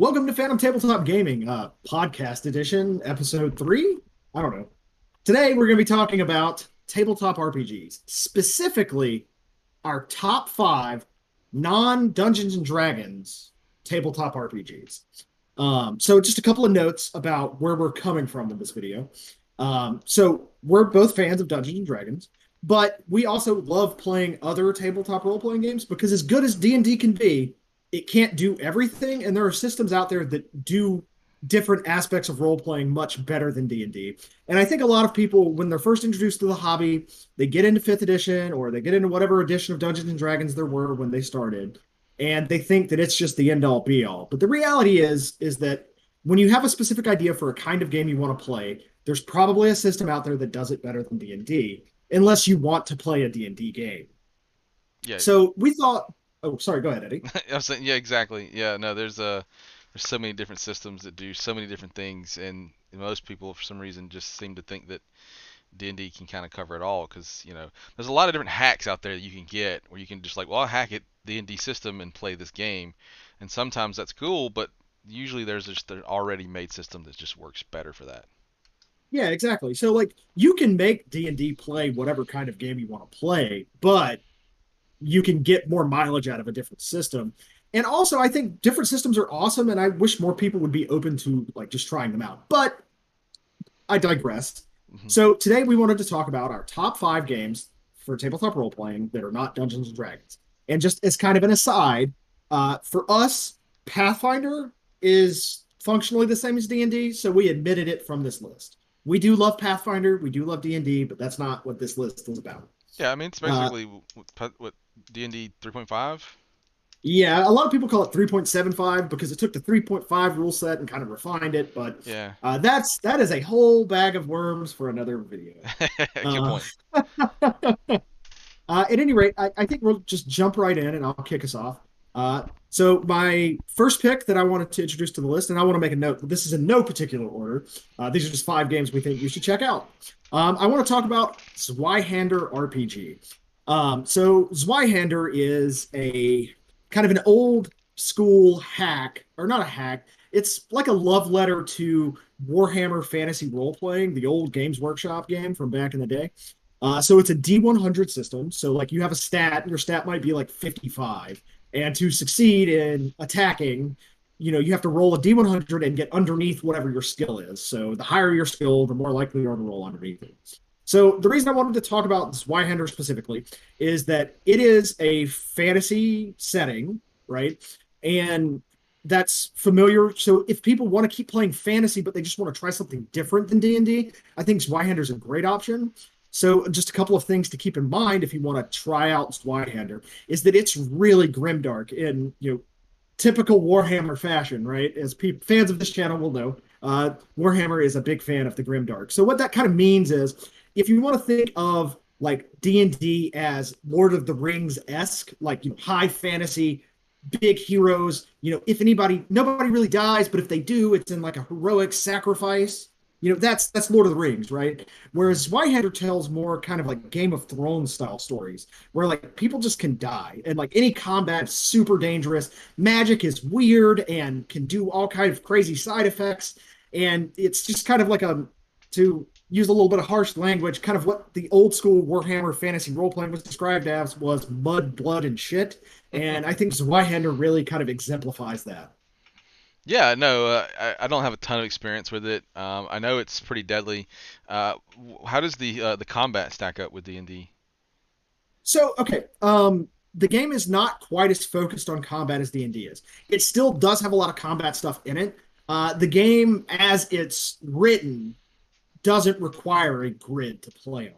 Welcome to Phantom Tabletop Gaming, podcast edition, episode 3. I don't know. Today we're going to be talking about tabletop RPGs, specifically our top 5 non-Dungeons and Dragons tabletop RPGs. So just a couple of notes about where we're coming from in this video. So we're both fans of Dungeons and Dragons, but we also love playing other tabletop role-playing games because as good as D&D can be, it can't do everything, and there are systems out there that do different aspects of role playing much better than D&D. And I think a lot of people, when they're first introduced to the hobby, they get into 5th edition or they get into whatever edition of Dungeons and Dragons there were when they started, and they think that it's just the end all be all. But the reality is that when you have a specific idea for a kind of game you want to play, there's probably a system out there that does it better than D&D, unless you want to play a D&D game. Yeah, So we thought, oh, sorry, go ahead, Eddie. I was saying, yeah, exactly. Yeah, no, there's so many different systems that do so many different things, and most people, for some reason, just seem to think that D&D can kind of cover it all, because there's a lot of different hacks out there that you can get, where you can just like, well, I'll hack it D&D system and play this game, and sometimes that's cool, but usually there's just an already made system that just works better for that. Yeah, exactly. So like you can make D&D play whatever kind of game you want to play, but you can get more mileage out of a different system. And also I think different systems are awesome and I wish more people would be open to like just trying them out. But I digressed. Hmm. So today we wanted to talk about our top 5 games for tabletop role playing that are not Dungeons and Dragons. And just as kind of an aside, for us, Pathfinder is functionally the same as D&D, so we admitted it from this list. We do love Pathfinder, we do love D&D, but that's not what this list is about. Yeah, I mean it's Uh, basically what D&D 3.5. yeah, a lot of people call it 3.75 because it took the 3.5 rule set and kind of refined it, but Yeah, that is a whole bag of worms for another video. good Uh, point. at any rate, I think we'll just jump right in and I'll kick us off. So my first pick that I wanted to introduce to the list, and I want to make a note that this is in no particular order. These are just 5 games we think you should check out. I want to talk about Zweihander RPG. So Zweihander is a kind of an old school hack, or not a hack. It's like a love letter to Warhammer Fantasy Role Playing, the old Games Workshop game from back in the day. So it's a D100 system. So like you have a stat, your stat might be like 55. And to succeed in attacking, you have to roll a D100 and get underneath whatever your skill is. So the higher your skill, the more likely you are to roll underneath it. So the reason I wanted to talk about Zweihander specifically is that it is a fantasy setting, right? And that's familiar. So if people want to keep playing fantasy, but they just want to try something different than D&D, I think Zweihander is a great option. So just a couple of things to keep in mind if you want to try out Zweihander is that it's really grimdark in typical Warhammer fashion, right? As fans of this channel will know, Warhammer is a big fan of the grimdark. So what that kind of means is if you want to think of like D&D as Lord of the Rings esque, like high fantasy, big heroes. If nobody really dies, but if they do, it's in like a heroic sacrifice. That's Lord of the Rings, right? Whereas Zweihander tells more kind of like Game of Thrones style stories, where like people just can die, and like any combat is super dangerous. Magic is weird and can do all kind of crazy side effects, and it's just kind of like to use a little bit of harsh language, kind of what the old school Warhammer fantasy role playing was described as was mud, blood, and shit. And I think Zweihander really kind of exemplifies that. Yeah, no, I don't have a ton of experience with it. I know it's pretty deadly. How does the combat stack up with D&D? So, okay, the game is not quite as focused on combat as D&D is. It still does have a lot of combat stuff in it. The game, as it's written, doesn't require a grid to play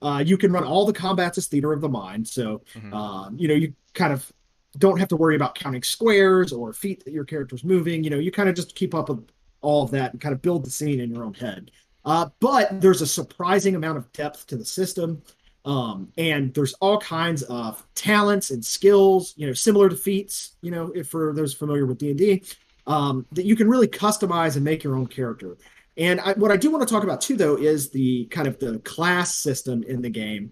on. You can run all the combats as theater of the mind, so Hmm. you kind of don't have to worry about counting squares or feet that your character's moving. You kind of just keep up with all of that and kind of build the scene in your own head. But there's a surprising amount of depth to the system. And there's all kinds of talents and skills, similar to feats, if for those familiar with D&D, that you can really customize and make your own character. And what I do want to talk about too, though, is the kind of the class system in the game.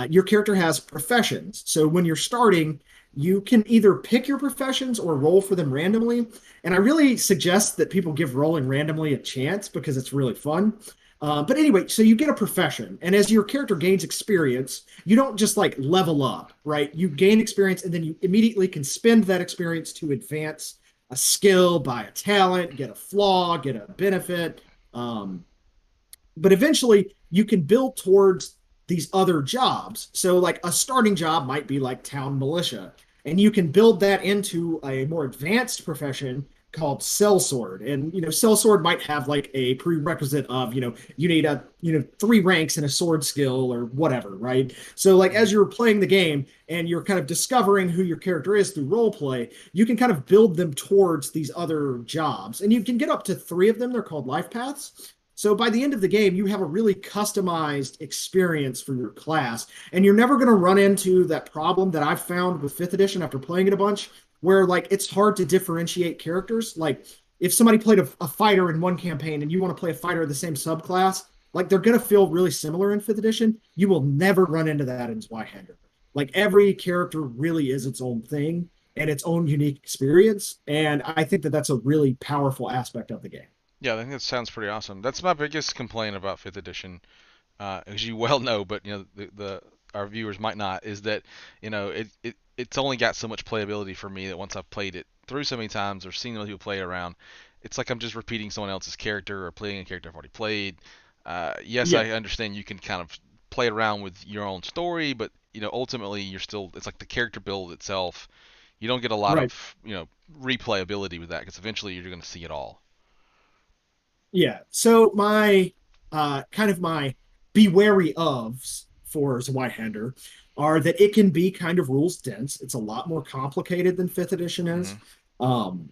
your character has professions. So when you're starting, you can either pick your professions or roll for them randomly. And I really suggest that people give rolling randomly a chance because it's really fun. But anyway, so you get a profession, and as your character gains experience, you don't just like level up, right? You gain experience, and then you immediately can spend that experience to advance a skill, buy a talent, get a flaw, get a benefit. Um, but eventually you can build towards these other jobs. So like a starting job might be like town militia, and you can build that into a more advanced profession called sellsword. And sellsword might have like a prerequisite of you need a 3 ranks in a sword skill or whatever, right? So like Mhm. as you're playing the game and you're kind of discovering who your character is through role play, you can kind of build them towards these other jobs, and you can get up to 3 of them. They're called life paths. So by the end of the game, you have a really customized experience for your class, and you're never going to run into that problem that I've found with fifth edition after playing it a bunch, where like it's hard to differentiate characters. Like if somebody played a fighter in one campaign and you want to play a fighter of the same subclass, like they're going to feel really similar in fifth edition. You will never run into that in Zweihander. Like every character really is its own thing and its own unique experience, and I think that that's a really powerful aspect of the game. Yeah, I think that sounds pretty awesome. That's my biggest complaint about fifth edition, as you well know, but the our viewers might not, is that it's only got so much playability for me that once I've played it through so many times or seen other people play it around, it's like I'm just repeating someone else's character or playing a character I've already played. Yes, Yeah, I understand you can kind of play around with your own story, but ultimately you're still, it's like the character build itself. You don't get a lot right. of replayability with that because eventually you're going to see it all. Yeah. So my kind of my be wary ofs for Zweihander are that it can be kind of rules dense. It's a lot more complicated than fifth edition is. Hmm. Um,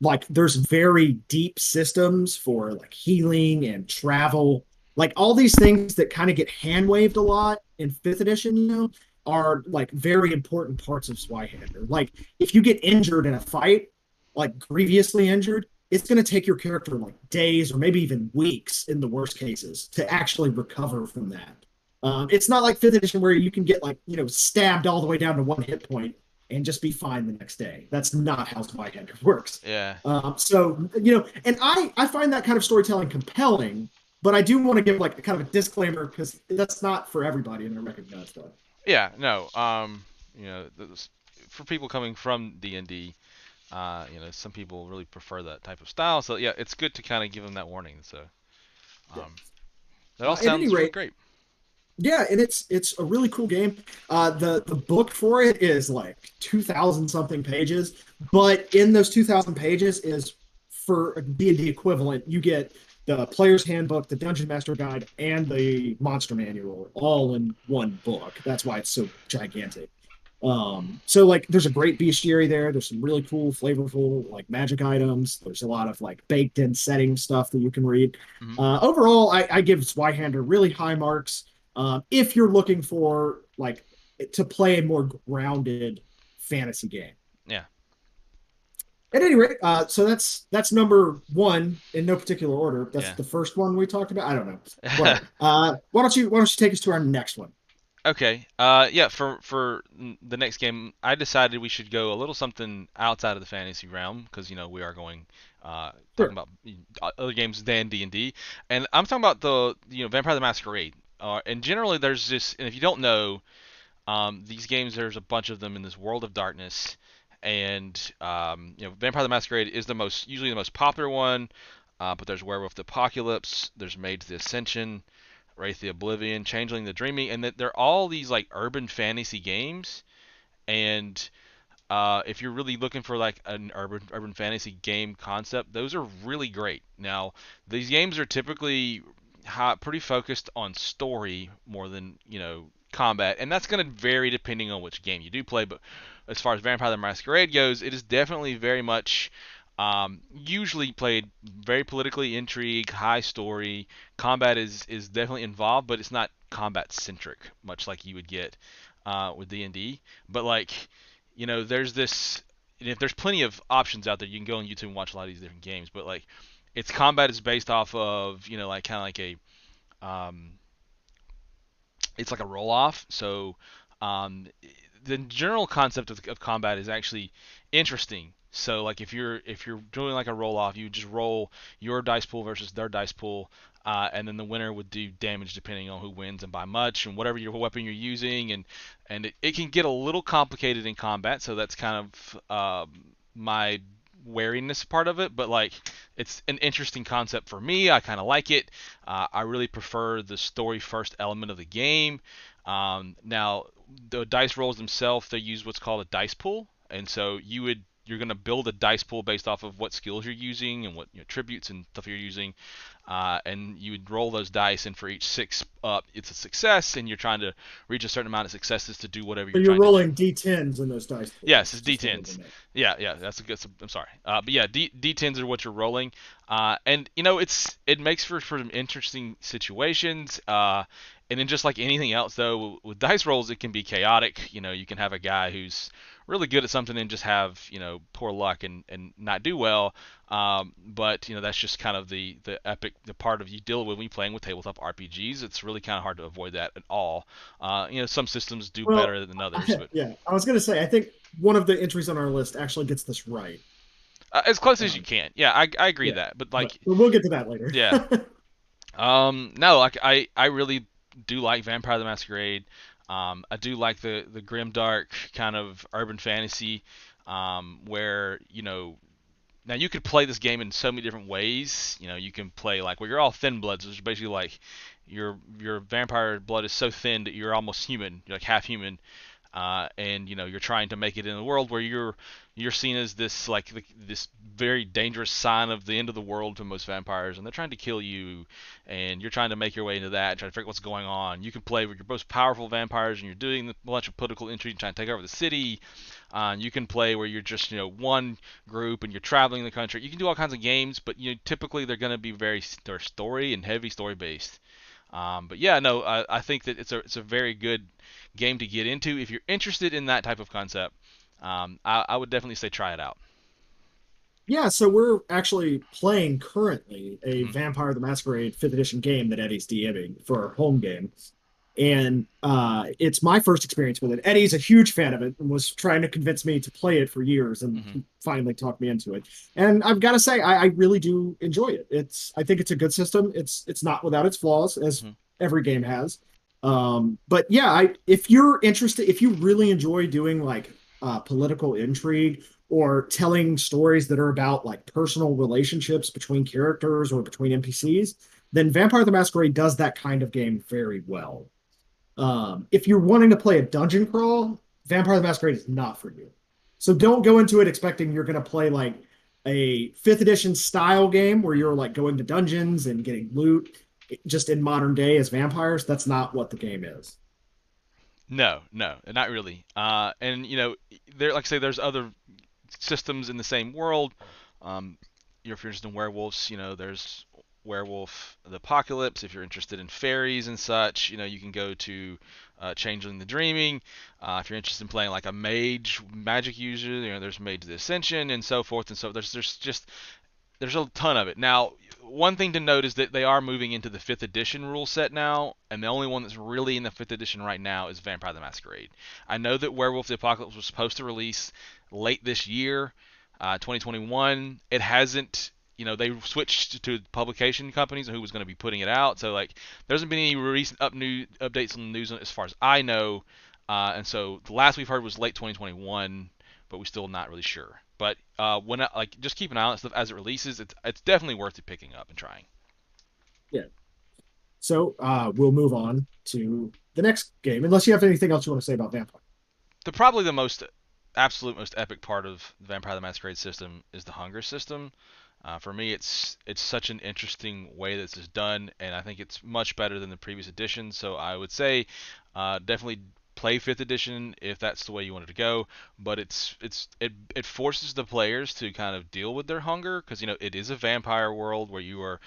like there's very deep systems for like healing and travel. Like all these things that kind of get hand waved a lot in fifth edition, are like very important parts of Zweihander. Like if you get injured in a fight, like grievously injured, it's going to take your character like days or maybe even weeks in the worst cases to actually recover from that. It's not like fifth edition where you can get like stabbed all the way down to 1 hit point and just be fine the next day. That's not how Zweihander works. Yeah. And I find that kind of storytelling compelling, but I do want to give like a kind of a disclaimer because that's not for everybody, and I recognize that. Yeah, no. For people coming from D&D, some people really prefer that type of style. So yeah, it's good to kind of give them that warning. So Yeah. um, that all At any sounds really rate, great. yeah, and it's a really cool game. The book for it is like 2,000 something pages, but in those 2,000 pages is for a D&D equivalent. You get the player's handbook, the dungeon master guide, and the monster manual all in one book. That's why it's so gigantic. So like there's a great bestiary there. There's some really cool, flavorful like magic items. There's a lot of like baked in setting stuff that you can read. Hmm. Overall, I give Zweihander really high marks. If you're looking for like to play a more grounded fantasy game. Yeah. At any rate, so that's number one in no particular order. That's Yeah. the first one we talked about. I don't know, whatever. Why don't you take us to our next one? Okay. Yeah. For the next game, I decided we should go a little something outside of the fantasy realm because we are going talking Sure. about other games than D&D, and I'm talking about the Vampire the Masquerade. And generally, there's this, and if you don't know, these games, there's a bunch of them in this world of darkness, and Vampire the Masquerade is usually the most popular one. But there's Werewolf the Apocalypse, there's Maids the Ascension, Wraith the Oblivion, Changeling the Dreaming, and that they're all these like urban fantasy games. And if you're really looking for like an urban fantasy game concept, those are really great. Now, these games are typically pretty focused on story more than combat, and that's going to vary depending on which game you do play. But as far as Vampire the Masquerade goes, it is definitely very much usually played very politically intrigue, high story. Combat is definitely involved, but it's not combat centric, much like you would get with D&D. But like, there's this. If there's plenty of options out there, you can go on YouTube and watch a lot of these different games. But like, its combat is based off of like kind of like a um, it's like a roll off. So um, the general concept of combat is actually interesting. So like if you're doing like a roll off, you just roll your dice pool versus their dice pool, and then the winner would do damage depending on who wins and by much and whatever your weapon you're using, and it can get a little complicated in combat. So that's kind of my wariness part of it, but like it's an interesting concept for me. I kind of like it. I really prefer the story first element of the game. Now, the dice rolls themselves, they use what's called a dice pool, and so you're going to build a dice pool based off of what skills you're using and what attributes and stuff you're using, and you would roll those dice, and for each six up, it's a success, and you're trying to reach a certain amount of successes to do whatever So you're you're trying to do. rolling D10s in those dice Yes, pools, it's just so that they D10s. know. Yeah, yeah, that's a good. I'm sorry, but yeah, D10s are what you're rolling, and it makes for some interesting situations. And then just like anything else, though, with dice rolls, it can be chaotic. You can have a guy who's really good at something and just have poor luck and not do well. But that's just kind of the part of you deal with when you playing with tabletop RPGs. It's really kind of hard to avoid that at all. Some systems do Well, better than others, but yeah, I was gonna say I think one of the entries on our list actually gets this right. as close as you Um, can. Yeah, I agree yeah, that. But but like, we'll get to that later. yeah, no, like I really do like Vampire the Masquerade. I do like the grim dark kind of urban fantasy, where now you could play this game in so many different ways. You can play like where you're all thin bloods, which is basically like your vampire blood is so thin that you're almost human, you're like half human, and you're trying to make it in a world where you're seen as this like this very dangerous sign of the end of the world to most vampires, and they're trying to kill you, and you're trying to make your way into that, and trying to figure out what's going on. You can play with your most powerful vampires, and you're doing a bunch of political intrigue, trying to take over the city. You can play where you're just one group and you're traveling the country. You can do all kinds of games, but typically they're going to be they're story and heavy story based. But yeah, no, I think that it's a very good game to get into if you're interested in that type of concept. I would definitely say try it out. Yeah, so we're actually playing currently a Hmm. Vampire the Masquerade 5th edition game that Eddie's DMing for our home game. And it's my first experience with it. Eddie's a huge fan of it and was trying to convince me to play it for years, and Hmm. he finally talked me into it. And I've got to say, I really do enjoy it. I think it's a good system. It's not without its flaws, as Hmm. every game has. But yeah, if you're interested, if you really enjoy doing like political intrigue or telling stories that are about like personal relationships between characters or between NPCs, then Vampire the Masquerade does that kind of game very well. If you're wanting to play a dungeon crawl, Vampire the Masquerade is not for you. So don't go into it expecting you're going to play like a 5th edition style game where you're Hmm. like going to dungeons and getting loot just in modern day as vampires. That's not what the game is. No, no, not really. And there, like I say, there's other systems in the same world. Um, if you're interested in werewolves, there's Werewolf the Apocalypse. If you're interested in fairies and such, you can go to Changeling the Dreaming. If you're interested in playing like a mage, magic user, there's Mage the Ascension and so forth and so. There's a ton of it. Now, one thing to note is that they are moving into the 5th edition rule set now, and the only one that's really in the 5th edition right now is Vampire the Masquerade. I know that Werewolf the Apocalypse was supposed to release late this year, 2021. It hasn't. They switched to publication companies and who was going to be putting it out. So like, there hasn't been any recent updates on the news as far as I know. And so the last we've heard was late 2021, but we're still not really sure. But like just keep an eye on that stuff as it releases. It's definitely worth it picking up and trying. Yeah. So we'll move on to the next game, unless you have anything else you want to say about Vampire. Probably the most absolute most epic part of the Vampire the Masquerade system is the hunger system. For me, it's such an interesting way that this is done, and I think it's much better than the previous edition. So I would say definitely play 5th edition if that's the way you wanted to go. But it forces the players to kind of deal with their hunger because it is a vampire world where you are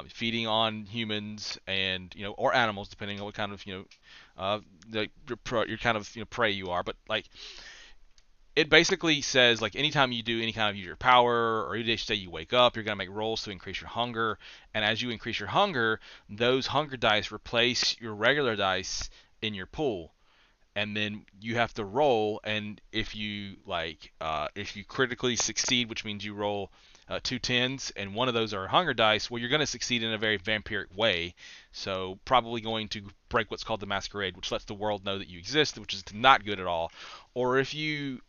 feeding on humans and or animals depending on what kind of like your kind of prey you are. But like it basically says like anytime you do any kind of use your power or each day you wake up, you're gonna make rolls to increase your hunger, and as you increase your hunger, those hunger dice replace your regular dice, in your pool, and then you have to roll. And if you critically succeed, which means you roll two tens and one of those are hunger dice, well, you're going to succeed in a very vampiric way, so probably going to break what's called the Masquerade, which lets the world know that you exist, which is not good at all. Or if you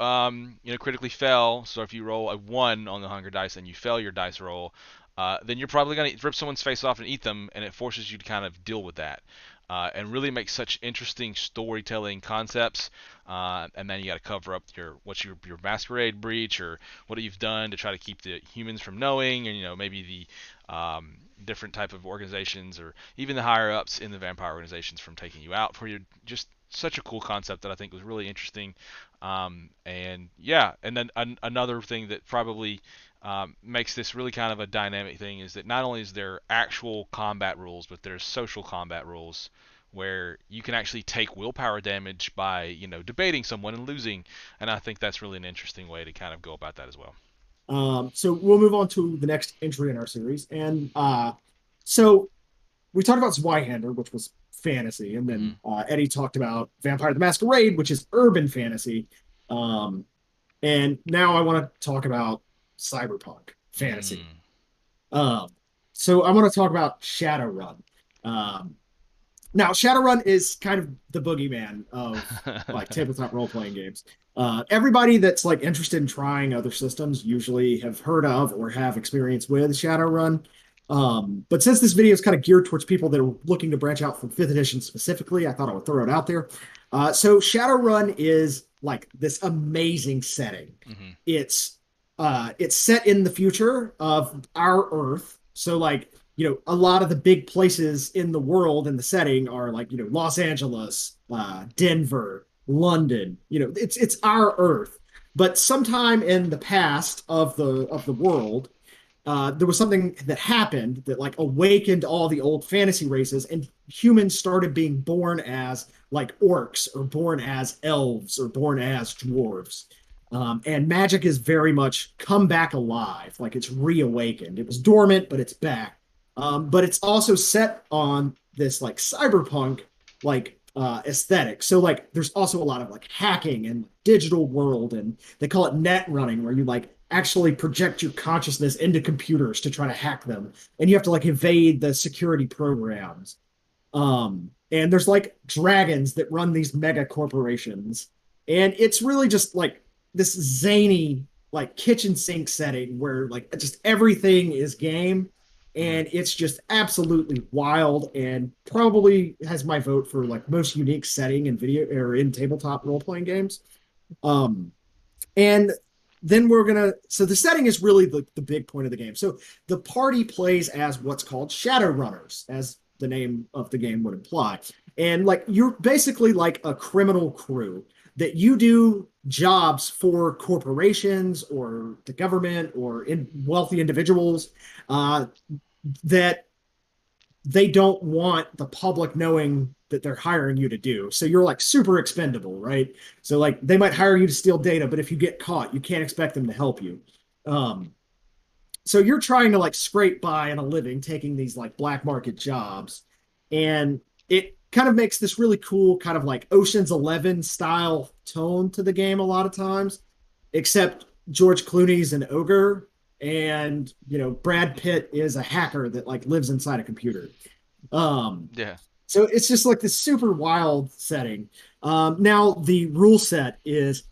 critically fail, so if you roll a one on the hunger dice and you fail your dice roll, then you're probably going to rip someone's face off and eat them, and it forces you to kind of deal with that. And really make such interesting storytelling concepts. And then you got to cover up your masquerade breach, or what you've done to try to keep the humans from knowing, and maybe the different type of organizations, or even the higher ups in the vampire organizations, from taking you out. For you, just such a cool concept that I think was really interesting. And yeah, and then another thing that probably makes this really kind of a dynamic thing is that not only is there actual combat rules, but there's social combat rules where you can actually take willpower damage by debating someone and losing, and I think that's really an interesting way to kind of go about that as well. So we'll move on to the next entry in our series. And so we talked about Zweihander, which was fantasy, and Mm-hmm. then Eddie talked about Vampire the Masquerade, which is urban fantasy. Um, and now I want to talk about cyberpunk fantasy. Mm. Um, so I want to talk about Shadowrun. Um, Now, Shadowrun is kind of the boogeyman of like tabletop role playing games. Everybody that's like interested in trying other systems usually have heard of or have experience with Shadowrun. But since this video is kind of geared towards people that are looking to branch out from fifth edition specifically, I thought I would throw it out there. So Shadowrun is like this amazing setting. Mm-hmm. It's set in the future of our Earth. So like a lot of the big places in the world and the setting are like, Los Angeles, Denver, London. It's our Earth. But sometime in the past of the world, there was something that happened that like awakened all the old fantasy races, and humans started being born as like orcs, or born as elves, or born as dwarves. And magic is very much come back alive, like it's reawakened. It was dormant, but it's back. But it's also set on this like cyberpunk aesthetic. So like there's also a lot of like hacking and digital world, and they call it net running, where you like actually project your consciousness into computers to try to hack them, and you have to like evade the security programs. And there's like dragons that run these mega corporations, and it's really just like this zany like kitchen sink setting where like just everything is game, Mm-hmm. and it's just absolutely wild, and probably has my vote for like most unique setting in video or in tabletop role playing games. Um, and then so the setting is really the big point of the game. So the party plays as what's called shadow runners, as the name of the game would imply. And like you're basically like a criminal crew that you do jobs for corporations or the government or in wealthy individuals, uh, that they don't want the public knowing that they're hiring you to do. So you're like super expendable, right? So like they might hire you to steal data, but if you get caught, you can't expect them to help you. Um, so you're trying to like scrape by on a living, taking these like black market jobs, and it kind of makes this really cool kind of like Ocean's 11 style tone to the game a lot of times, except George Clooney's an ogre, and Brad Pitt is a hacker that like lives inside a computer. Um, Yeah. so it's just like this super wild setting. Now the rule set is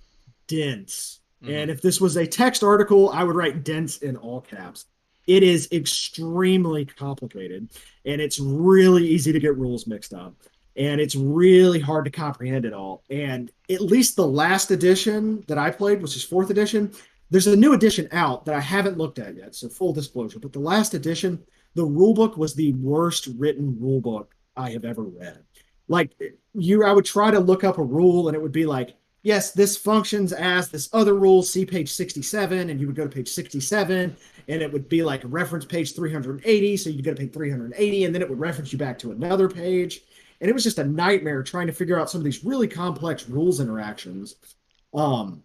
dense. Mm-hmm. And if this was a text article, I would write dense in all caps. It is extremely complicated, and it's really easy to get rules mixed up. And it's really hard to comprehend it all. And at least the last edition that I played, which is fourth edition, there's a new edition out that I haven't looked at yet. So full disclosure, but the last edition, the rule book was the worst written rule book I have ever read. Like I would try to look up a rule, and it would be like, yes, this functions as this other rule, see page 67, and you would go to page 67, and it would be like a reference page 380, so you'd go to page 380, and then it would reference you back to another page. And it was just a nightmare trying to figure out some of these really complex rules interactions. Um,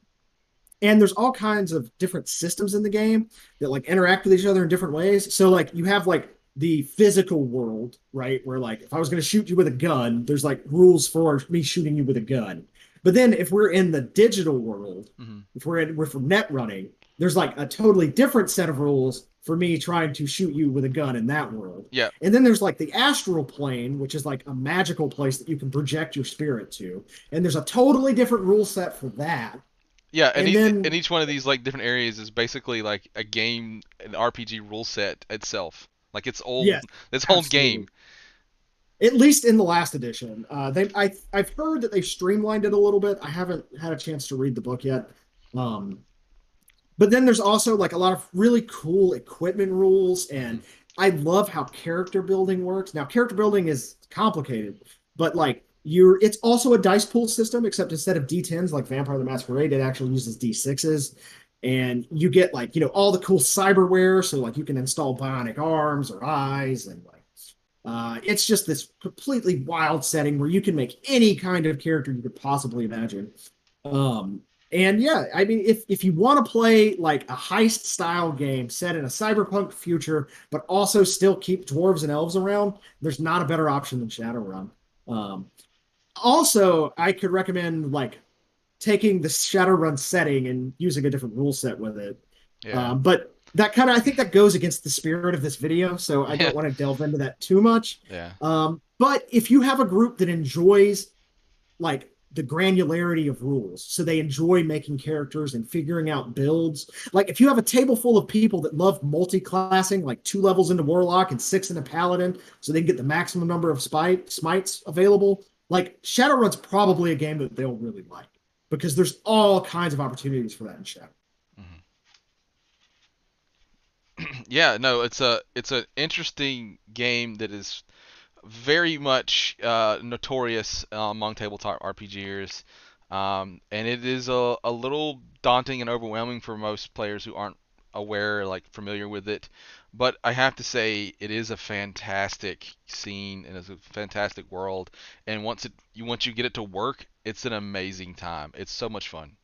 and there's all kinds of different systems in the game that like interact with each other in different ways. So like you have like the physical world, right? Where like if I was going to shoot you with a gun, there's like rules for me shooting you with a gun. But then if we're in the digital world, Hmm. if we're from net running, there's like a totally different set of rules for me trying to shoot you with a gun in that world. Yeah, And then there's like the astral plane, which is like a magical place that you can project your spirit to. And there's a totally different rule set for that. yeah, And then, and each one of these like different areas is basically like a game, an RPG rule set itself. Like yes, its own game. absolutely. At least in the last edition. I've heard that they've streamlined it a little bit. I haven't had a chance to read the book yet. Um, but then there's also like a lot of really cool equipment rules, Hmm. and I love how character building works. Now, character building is complicated, but like it's also a dice pool system, except instead of D10s like Vampire the Masquerade, it actually uses D6s. And you get like, all the cool cyberware. So like you can install bionic arms or eyes and like it's just this completely wild setting where you can make any kind of character you could possibly imagine. Um, and yeah, I mean, if you want to play like a heist style game set in a cyberpunk future, but also still keep dwarves and elves around, there's not a better option than Shadowrun. Um, Also, I could recommend like taking the Shadowrun setting and using a different rule set with it. Yeah. But that kind of, I think that goes against the spirit of this video, so I Yeah. don't want to delve into that too much. Yeah. But if you have a group that enjoys like the granularity of rules, so they enjoy making characters and figuring out builds, like if you have a table full of people that love multi-classing, like 2 levels into Warlock and 6 into Paladin, so they can get the maximum number of smites available, like Shadowrun's probably a game that they'll really like because there's all kinds of opportunities for that in Shadow. Hmm. Yeah. No, it's an interesting game that is very much notorious among tabletop RPGers, and it is a little daunting and overwhelming for most players who aren't aware, like familiar with it. But I have to say, it is a fantastic scene and it's a fantastic world. And once you get it to work, it's an amazing time. It's so much fun.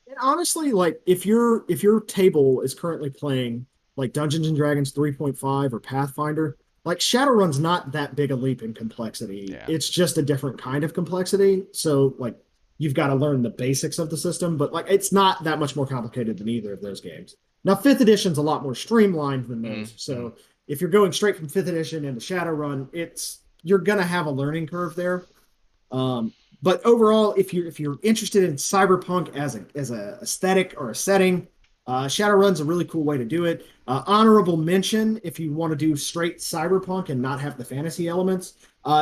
And honestly, like if your table is currently playing like Dungeons and Dragons 3.5 or Pathfinder, like Shadowrun's not that big a leap in complexity. Yeah. It's just a different kind of complexity. So like you've got to learn the basics of the system, but like it's not that much more complicated than either of those games. Now, fifth edition's a lot more streamlined than those. Mm-hmm. So if you're going straight from fifth edition into Shadowrun, it's you're gonna have a learning curve there. But overall, if you're interested in cyberpunk as a aesthetic or a setting, Shadowrun's a really cool way to do it. Honorable mention if you want to do straight cyberpunk and not have the fantasy elements,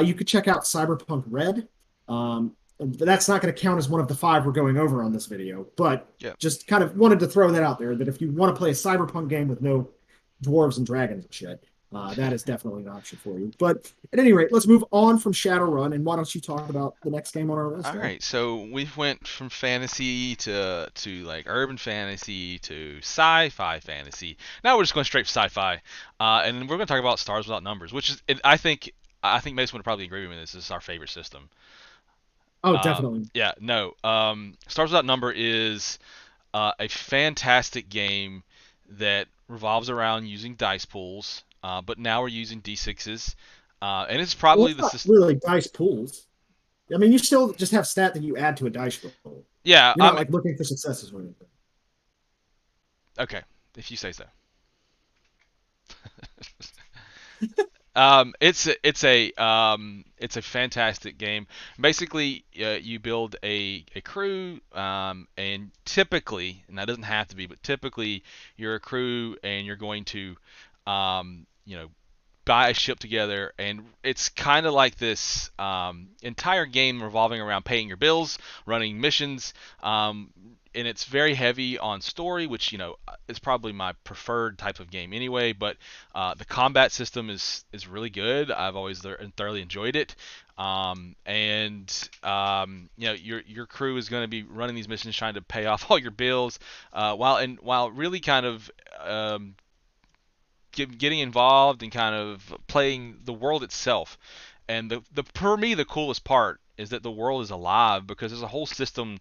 you could check out Cyberpunk Red. That's not going to count as one of the five we're going over on this video, but Yeah. just kind of wanted to throw that out there that if you want to play a cyberpunk game with no dwarves and dragons and shit, that is definitely an option for you. But at any rate, let's move on from Shadowrun, and why don't you talk about the next game on our list All there? right, so we went from fantasy to like urban fantasy to sci-fi fantasy. Now we're just going straight for sci-fi, and we're going to talk about Stars Without Numbers, which is I think Mason would probably agree with me. This is our favorite system. Oh, definitely. Yeah, no. Stars Without Number is a fantastic game that revolves around using dice pools, but now we're using d6s, and it's Well, probably it's the not system. really dice pools. I mean, you still just have stat that you add to a dice roll. Yeah, You're not like looking for successes or anything. okay, if you say so. It's a fantastic game. Basically, you build a crew, and typically, and that doesn't have to be, but typically you're a crew and you're going to, you know, buy a ship together, and it's kind of like this entire game revolving around paying your bills, running missions, and it's very heavy on story, which is probably my preferred type of game anyway. But the combat system is really good. I've always thoroughly enjoyed it. And your crew is going to be running these missions, trying to pay off all your bills, while really kind of getting involved and kind of playing the world itself. And the for me the coolest part is that the world is alive because there's a whole system,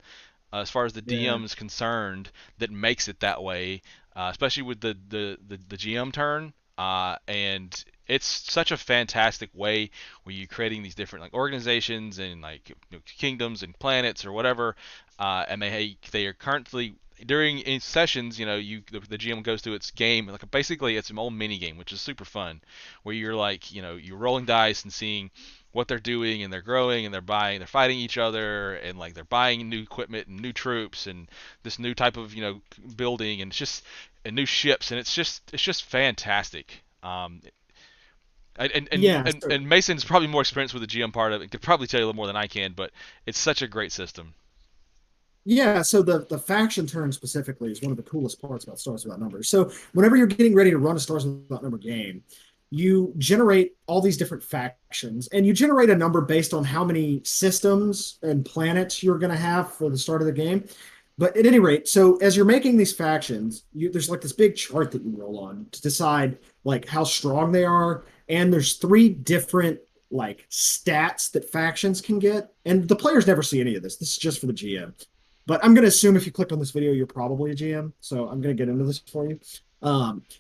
as far as the Yeah. DM is concerned, that makes it that way. Especially with the GM turn. and it's such a fantastic way where you're creating these different like organizations and like kingdoms and planets or whatever, and they are currently during in sessions, the GM goes through its game like basically it's an old mini game, which is super fun, where you're like you're rolling dice and seeing what they're doing, and they're growing, and they're fighting each other, and like they're buying new equipment and new troops and this new type of building, and it's just and new ships, and it's just fantastic. And, and, Yeah, and, so and Mason's probably more experienced with the GM part of it. Could probably tell you a little more than I can, but it's such a great system. Yeah, so the faction turn specifically is one of the coolest parts about Stars Without Numbers. So whenever you're getting ready to run a Stars Without Number game, you generate all these different factions, and you generate a number based on how many systems and planets you're going to have for the start of the game. But at any rate, so as you're making these factions, there's like this big chart that you roll on to decide like how strong they are, and there's three different like stats that factions can get, and the players never see any of this. This is just for the GM. But I'm going to assume if you clicked on this video, you're probably a GM. So I'm going to get into this for you.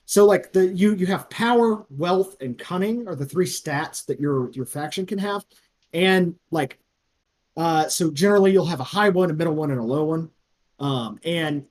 So like you have power, wealth, and cunning are the three stats that your faction can have. And like so generally you'll have a high one, a middle one, and a low one. And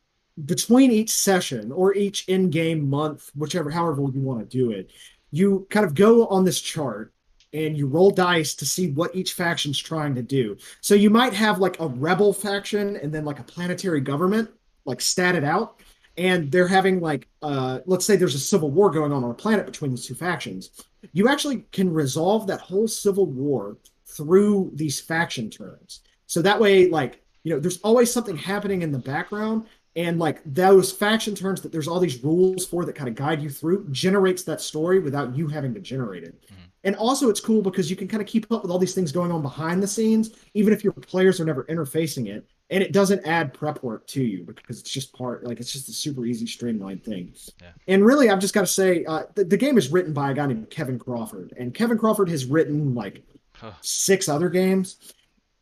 between each session or each in-game month, however you want to do it, you kind of go on this chart and you roll dice to see what each faction's trying to do. So you might have like a rebel faction and then like a planetary government, like statted out. And they're having like let's say there's a civil war going on a planet between these two factions. You actually can resolve that whole civil war through these faction turns. So that way, like, there's always something happening in the background. And like those faction turns that there's all these rules for that kind of guide you through generates that story without you having to generate it. Mm-hmm. And also, it's cool because you can kind of keep up with all these things going on behind the scenes, even if your players are never interfacing it. And it doesn't add prep work to you because it's just it's just a super easy, streamlined thing. Yeah. And really, I've just got to say, the game is written by a guy named Kevin Crawford. And Kevin Crawford has written like Huh. 6 other games.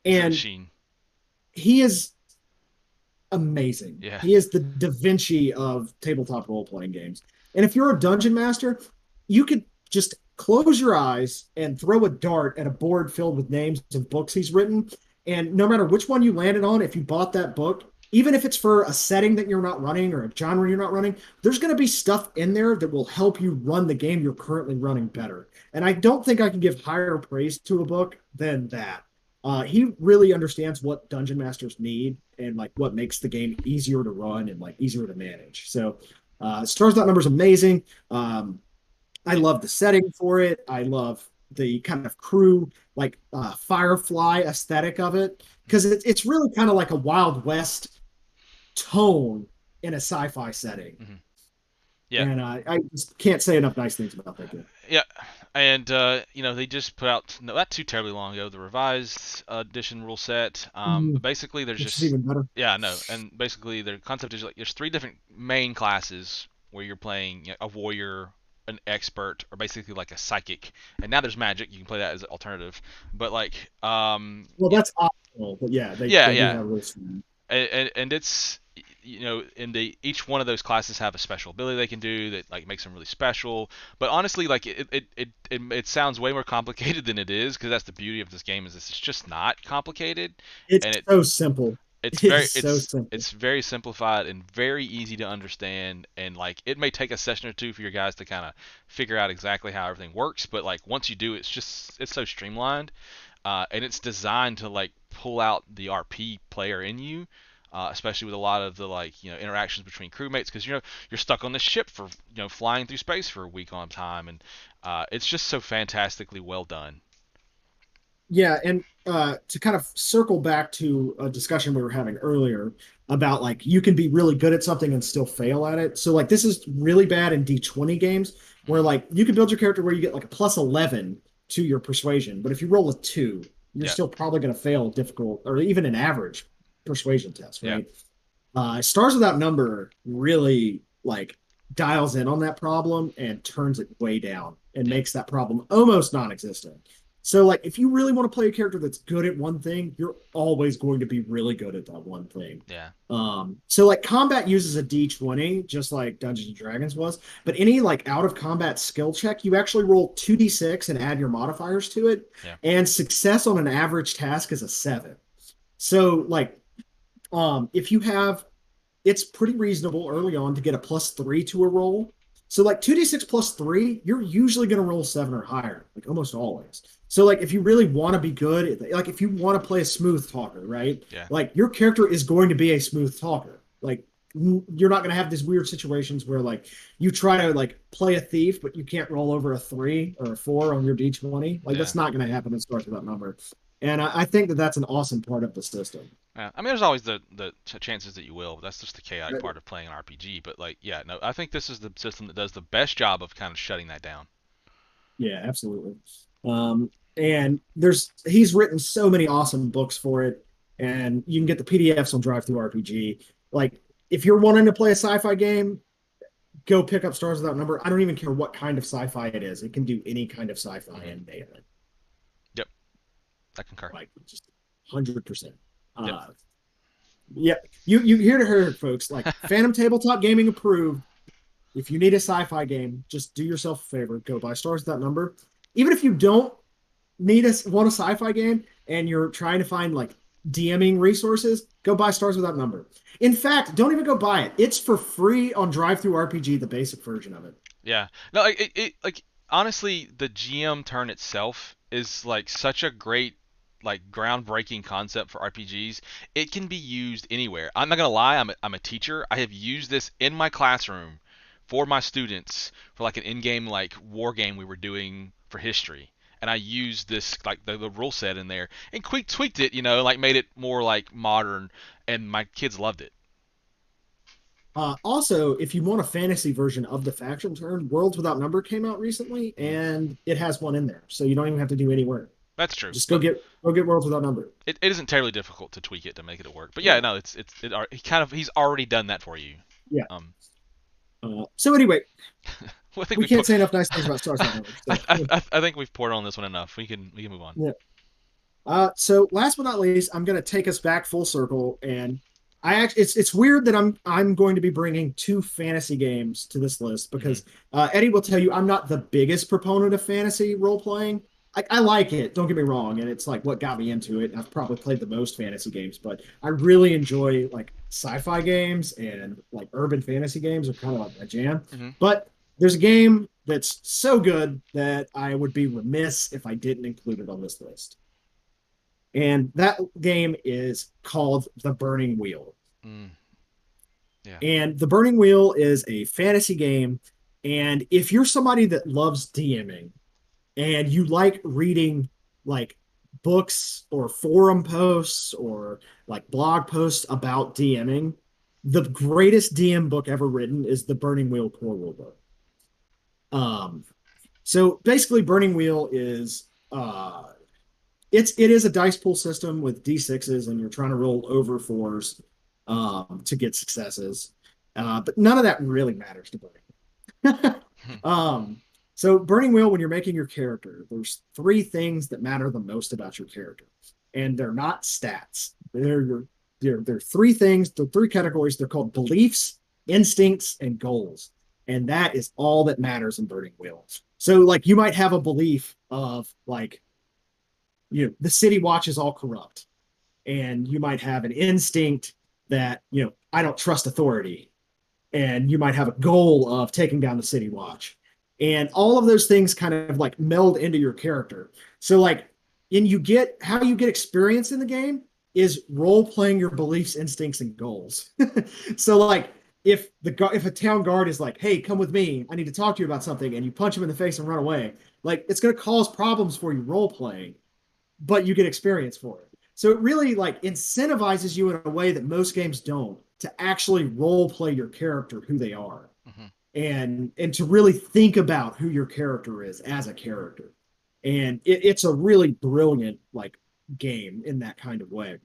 He's a And machine. he is amazing. Yeah. He is the Da Vinci of tabletop role playing games. And if you're a dungeon master, you could just close your eyes and throw a dart at a board filled with names of books he's written. And no matter which one you landed on, if you bought that book, even if it's for a setting that you're not running or a genre you're not running, there's going to be stuff in there that will help you run the game you're currently running better. And I don't think I can give higher praise to a book than that. He really understands what dungeon masters need and like what makes the game easier to run and like easier to manage. So Stars Dot Number is amazing. I love the setting for it. I love the kind of crew like Firefly aesthetic of it because it's really kind of like a Wild West tone in a sci-fi setting. Mm-hmm. Yeah. And I just can't say enough nice things about that game. Yeah, and they just put out not too terribly long ago the revised edition rule set. But basically, there's Which is just even better. yeah, no, and basically their concept is like there's three different main classes where you're playing a warrior, an expert, or basically like a psychic. And now there's magic; you can play that as an alternative. But like, Well, that's optional, but yeah, yeah, they do yeah, have rules for that. and it's in the each one of those classes have a special ability they can do that like makes them really special, but honestly like it sounds way more complicated than it is because that's the beauty of this game is it's just not complicated, It's and so simple. it's It very is so simple. it's very simplified and very easy to understand, and like it may take a session or two for your guys to kind of figure out exactly how everything works, but like once you do it's so streamlined, and it's designed to like pull out the RP player in you, especially with a lot of the like interactions between crewmates because you're stuck on this ship for flying through space for a week on time, and it's just so fantastically well done. Yeah, and to kind of circle back to a discussion we were having earlier about like you can be really good at something and still fail at it. So like this is really bad in D20 games where Mhm. like you can build your character where you get like a plus 11 to your persuasion, but if you roll a 2, you're Yeah, still probably going to fail a difficult or even an average persuasion test, yeah, right? Stars Without Number really like dials in on that problem and turns it way down and yeah. makes that problem almost non-existent. So like if you really want to play a character that's good at one thing, you're always going to be really good at that one thing. Yeah. So like combat uses a D20, just like Dungeons and Dragons was, but any like out of combat skill check, you actually roll 2d6 and add your modifiers to it. Yeah. And success on an average task is a 7. So like if you have it's pretty reasonable early on to get a +3 to a roll. So like 2d6 +3, you're usually going to roll 7 or higher, like almost always. So like if you really want to be good, like if you want to play a smooth talker, right? Yeah. Like your character is going to be a smooth talker. Like you're not going to have these weird situations where like you try to like play a thief, but you can't roll over a 3 or a 4 on your D20. Like Yeah. that's not going to happen in Stars Without Number. And I think that that's an awesome part of the system. Yeah. I mean, there's always the chances that you will. That's just the chaotic part of playing an RPG. But like, yeah, no, I think this is the system that does the best job of kind of shutting that down. Yeah, absolutely. And he's written so many awesome books for it, and you can get the PDFs on Drive Through RPG. Like, if you're wanting to play a sci-fi game, go pick up Stars Without Number. I don't even care what kind of sci-fi it is; it can do any kind of sci-fi and nail it. Yep, I concur. Like, just 100%. Yep. Yeah, you hear to her, folks. Like, Phantom Tabletop Gaming approved. If you need a sci-fi game, just do yourself a favor. Go buy Stars Without Number. Even if you don't want a sci-fi game and you're trying to find like DMing resources, go buy Stars Without Number. In fact, don't even go buy it. It's for free on Drive Through RPG, the basic version of it. Yeah. No, like honestly, the GM turn itself is like such a great like groundbreaking concept for RPGs. It can be used anywhere. I'm not gonna lie. I'm a teacher. I have used this in my classroom for my students for like an in-game like war game we were doing for history. And I used this like the rule set in there and tweaked it, like made it more like modern, and my kids loved it. Also, if you want a fantasy version of the faction turn, Worlds Without Number came out recently, Mm. and it has one in there, so you don't even have to do any work. That's true, Just but go get Worlds Without Number. it isn't terribly difficult to tweak it to make it work. But yeah, Yeah, no, he's already done that for you. yeah. Um, So anyway, well, I think we we can't put, say enough nice things about Stars Without Number. So, I think we've poured on this one enough. We can move on. yeah. So last but not least, I'm going to take us back full circle, and it's weird that I'm going to be bringing two fantasy games to this list Hmm. because Eddie will tell you I'm not the biggest proponent of fantasy role playing. I like it, don't get me wrong, and it's like what got me into it. I've probably played the most fantasy games, but I really enjoy like sci-fi games and like urban fantasy games are kind of like my jam. Hmm. But there's a game that's so good that I would be remiss if I didn't include it on this list. And that game is called The Burning Wheel. Mm, yeah. And The Burning Wheel is a fantasy game. And if you're somebody that loves DMing and you like reading like books or forum posts or like blog posts about DMing, the greatest DM book ever written is the Burning Wheel core rule book. Um, so basically, Burning Wheel is it is a dice pool system with d6s, and you're trying to roll over fours to get successes. But none of that really matters to Burning. um, so Burning Wheel, when you're making your character, there's three things that matter the most about your character, and they're not stats. They're three things. They're three categories. They're called beliefs, instincts, and goals, and that is all that matters in Burning Wheel. So, like, you might have a belief of like the city watch is all corrupt, and you might have an instinct that I don't trust authority, and you might have a goal of taking down the city watch, and all of those things kind of like meld into your character. So like, and you get how you get experience in the game is role playing your beliefs, instincts, and goals. So like, if a town guard is like, hey, come with me, I need to talk to you about something, and you punch him in the face and run away, like it's going to cause problems for you role playing, but you get experience for it. So it really like incentivizes you in a way that most games don't to actually role play your character who they are, Hmm. and to really think about who your character is as a character. And it's a really brilliant like game in that kind of way.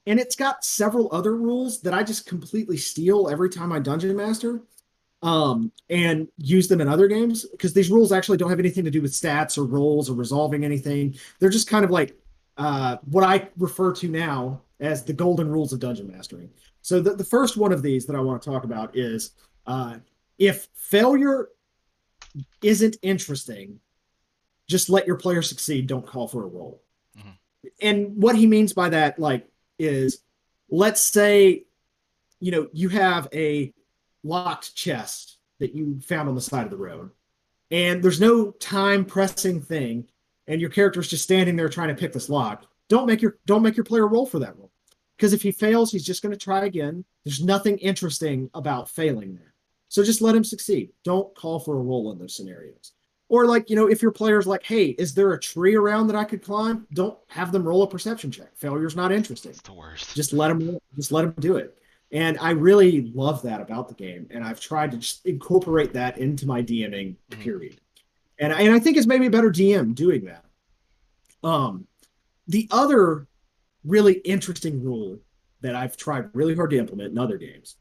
And it's got several other rules that I just completely steal every time I dungeon master. and use them in other games because these rules actually don't have anything to do with stats or rolls or resolving anything. They're just kind of like what I refer to now as the golden rules of dungeon mastering. So the first one of these that I want to talk about is if failure isn't interesting, just let your player succeed. Don't call for a roll. Mm-hmm. And what he means by that, like, is let's say, you have a locked chest that you found on the side of the road, and there's no time pressing thing, and your character's just standing there trying to pick this lock. Don't make your player roll for that roll. Because if he fails, he's just going to try again. There's nothing interesting about failing there. So just let him succeed. Don't call for a roll in those scenarios. Or like, if your player's like, hey, is there a tree around that I could climb? Don't have them roll a perception check. Failure's not interesting. It's the worst. Just let them do it. And I really love that about the game. And I've tried to just incorporate that into my DMing period. And I think it's maybe a better DM doing that. The other really interesting rule that I've tried really hard to implement in other games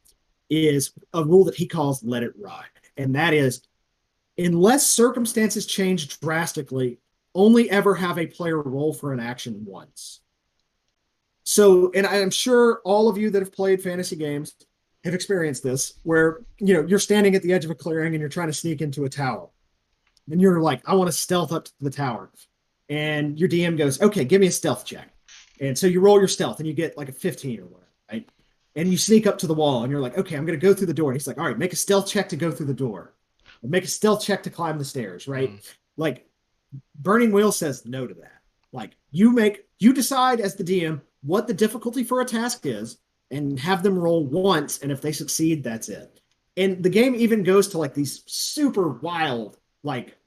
is a rule that he calls let it ride. And that is, unless circumstances change drastically, only ever have a player roll for an action once. So, and I'm sure all of you that have played fantasy games have experienced this, where, you're standing at the edge of a clearing and you're trying to sneak into a tower. And you're like, I want to stealth up to the tower. And your DM goes, okay, give me a stealth check. And so you roll your stealth and you get like a 15 or whatever, right? And you sneak up to the wall and you're like, okay, I'm going to go through the door. And he's like, all right, make a stealth check to go through the door. Or make a stealth check to climb the stairs, right? Like, Burning Wheel says no to that. Like, you decide as the DM what the difficulty for a task is and have them roll once. And if they succeed, that's it. And the game even goes to like these super wild, like,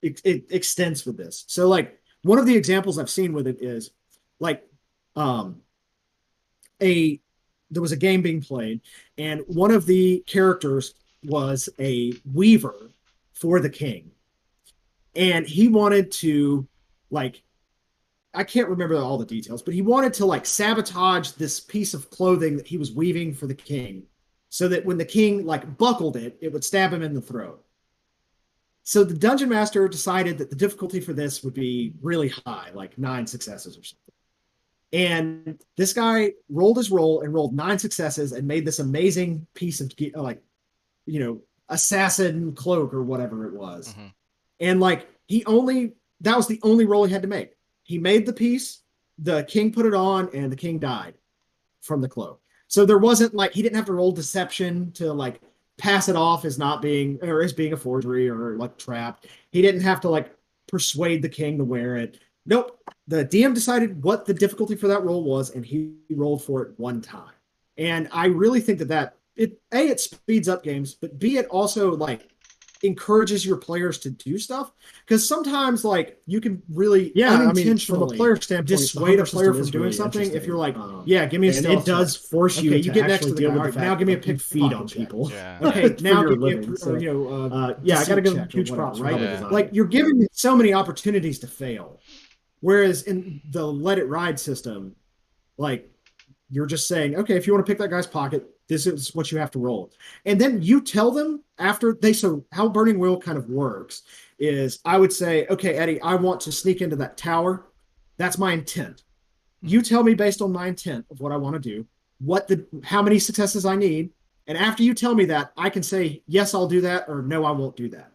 it extends with this. So like one of the examples I've seen with it is like there was a game being played, and one of the characters was a weaver for the king. And he wanted to, like, I can't remember all the details, but he wanted to like sabotage this piece of clothing that he was weaving for the king so that when the king like buckled it, it would stab him in the throat. So the dungeon master decided that the difficulty for this would be really high, like 9 successes or something. And this guy rolled his roll and rolled 9 successes and made this amazing piece of like, assassin cloak or whatever it was. And like that was the only roll he had to make. He made the piece, the king put it on, and the king died from the cloak. So there wasn't like, he didn't have to roll deception to like pass it off as not being, or as being a forgery or like trapped. He didn't have to like persuade the king to wear it. Nope. The DM decided what the difficulty for that roll was, and he rolled for it one time. And I really think that it speeds up games, but B, it also like encourages your players to do stuff, because sometimes like you can really unintentionally, from a player standpoint, dissuade a player from is doing really something if you're like, interesting. yeah, give me a And stealth it does check. force you Okay, to you get next actually to the deal guy. with All the right, fact now give me a that you pick feed on check. people. Yeah. Okay, for now your give me living. So, yeah, I got to give check or huge whatever, props for right? how they Yeah. designed Like it. you're giving me so many opportunities to fail, whereas in the let it ride system, like you're just saying, okay, if you want to pick that guy's pocket, this is what you have to roll. And then you tell them after so how Burning Wheel kind of works is I would say, okay, Eddie, I want to sneak into that tower. That's my intent. You tell me based on my intent of what I want to do, how many successes I need. And after you tell me that, I can say, yes, I'll do that, or no, I won't do that.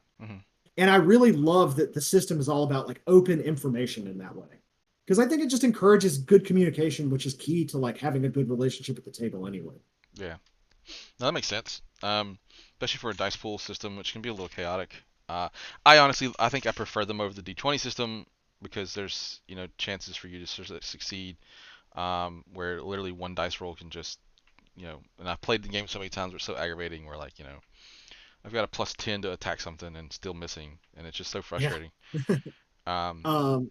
And I really love that the system is all about like open information in that way. Because I think it just encourages good communication, which is key to like having a good relationship at the table anyway. Yeah. No, that makes sense. Especially for a dice pool system, which can be a little chaotic. I think I prefer them over the D20 system because there's chances for you to succeed. Where literally one dice roll can just and I've played the game so many times where it's so aggravating. Where like I've got a +10 to attack something and still missing, and it's just so frustrating. Yeah. um,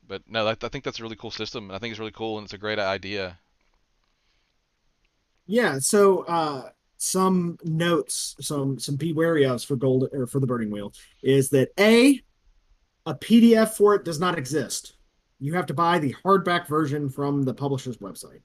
but no, I think that's a really cool system, and I think it's really cool, and it's a great idea. Yeah, so some notes, some be wary of for gold or for the Burning Wheel is that a PDF for it does not exist. You have to buy the hardback version from the publisher's website.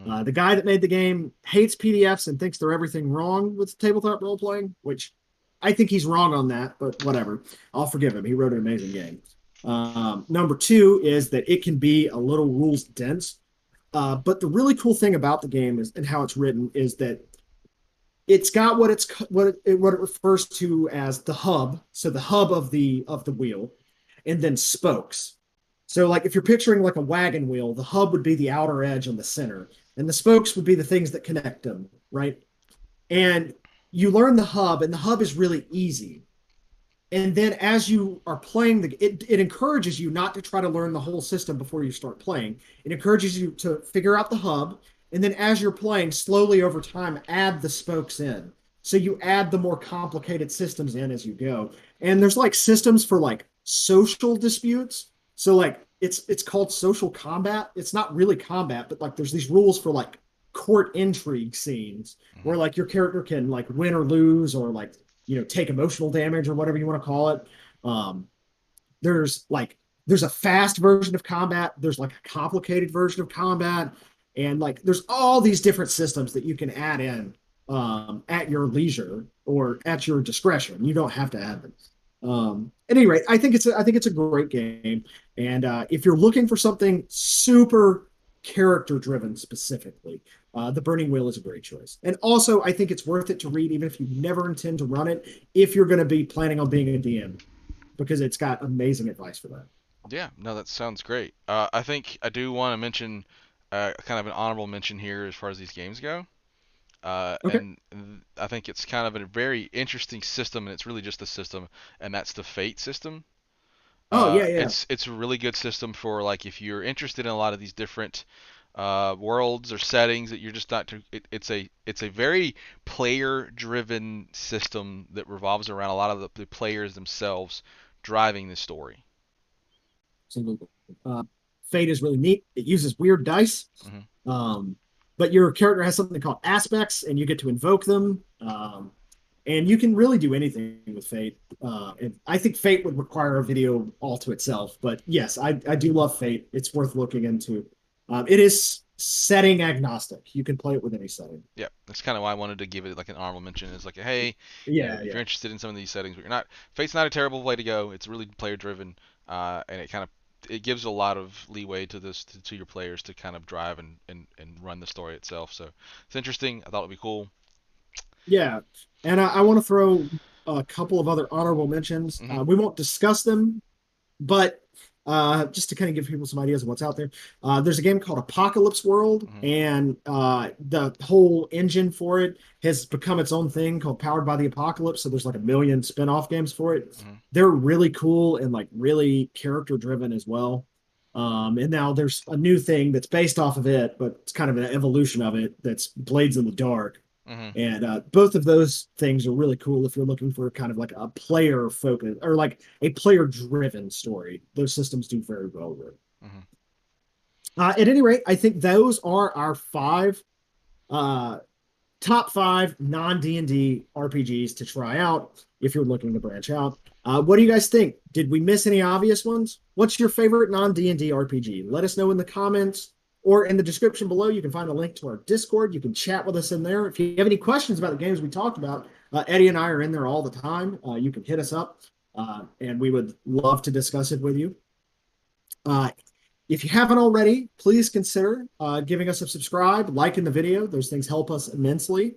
Mm. The guy that made the game hates PDFs and thinks they're everything wrong with tabletop role playing, which I think he's wrong on that, but whatever. I'll forgive him. He wrote an amazing game. Number two is that it can be a little rules dense. But the really cool thing about the game is and how it's written is that it's got what it refers to as the hub. So the hub of the wheel, and then spokes. So like if you're picturing like a wagon wheel, the hub would be the outer edge on the center, and the spokes would be the things that connect them, right? And you learn the hub, and the hub is really easy. And then as you are playing it encourages you not to try to learn the whole system before you start playing. It encourages you to figure out the hub, and then as you're playing, slowly over time, add the spokes in. So you add the more complicated systems in as you go. And there's like systems for like social disputes. So like it's called social combat. It's not really combat, but like there's these rules for like court intrigue scenes where like your character can like win or lose, or like take emotional damage or whatever you want to call it. Um, there's a fast version of combat. There's like a complicated version of combat, and like there's all these different systems that you can add in at your leisure or at your discretion. You don't have to add them. At any rate, I think it's a great game, and if you're looking for something super character driven specifically, the Burning Wheel is a great choice. And also, I think it's worth it to read, even if you never intend to run it, if you're going to be planning on being a DM, because it's got amazing advice for that. Yeah, no, that sounds great. I think I do want to mention kind of an honorable mention here as far as these games go. Okay. And I think it's kind of a very interesting system, and it's really just a system, and that's the Fate system. Oh, yeah, yeah. It's a really good system for like if you're interested in a lot of these different worlds or settings that you're just not to. It's a very player-driven system that revolves around a lot of the players themselves driving the story. Absolutely. Uh, Fate is really neat. It uses weird dice. Hmm. Um, but your character has something called aspects, and you get to invoke them. And you can really do anything with Fate. And I think Fate would require a video all to itself. But yes, I do love Fate. It's worth looking into. It is setting agnostic. You can play it with any setting. Yeah, that's kind of why I wanted to give it like an honorable mention. Is like, hey, Yeah, if yeah. you're interested in some of these settings, but you're not, Fate's not a terrible way to go. It's really player driven, and it gives a lot of leeway to to your players to kind of drive and run the story itself. So it's interesting. I thought it'd be cool. Yeah. And I want to throw a couple of other honorable mentions. Hmm. We won't discuss them, but just to kind of give people some ideas of what's out there, there's a game called Apocalypse World, Hmm. and the whole engine for it has become its own thing called Powered by the Apocalypse. So there's like a million spin-off games for it. Hmm. They're really cool and like really character driven as well. And now there's a new thing that's based off of it, but it's kind of an evolution of it that's Blades in the Dark. Hmm. And both of those things are really cool if you're looking for kind of like a player focus or like a player driven story. Those systems do very well with it. Hmm. At any rate, I think those are our uh, top five non D&D RPGs to try out if you're looking to branch out. What do you guys think? Did we miss any obvious ones? What's your favorite non D&D RPG? Let us know in the comments or in the description below. You can find a link to our Discord. You can chat with us in there. If you have any questions about the games we talked about, Eddie and I are in there all the time. You can hit us up, and we would love to discuss it with you. Uh, if you haven't already, please consider giving us a subscribe, liking the video. Those things help us immensely.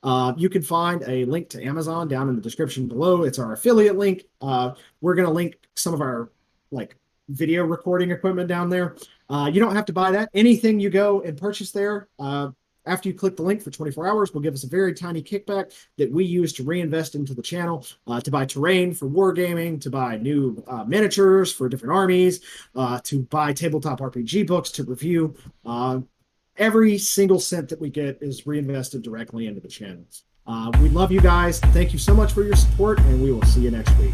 You can find a link to Amazon down in the description below. It's our affiliate link. We're going to link some of our like video recording equipment down there. You don't have to buy that. Anything you go and purchase there, after you click the link for 24 hours, will give us a very tiny kickback that we use to reinvest into the channel, to buy terrain for wargaming, to buy new miniatures for different armies, to buy tabletop RPG books to review. Every single cent that we get is reinvested directly into the channel. We love you guys. Thank you so much for your support, and we will see you next week.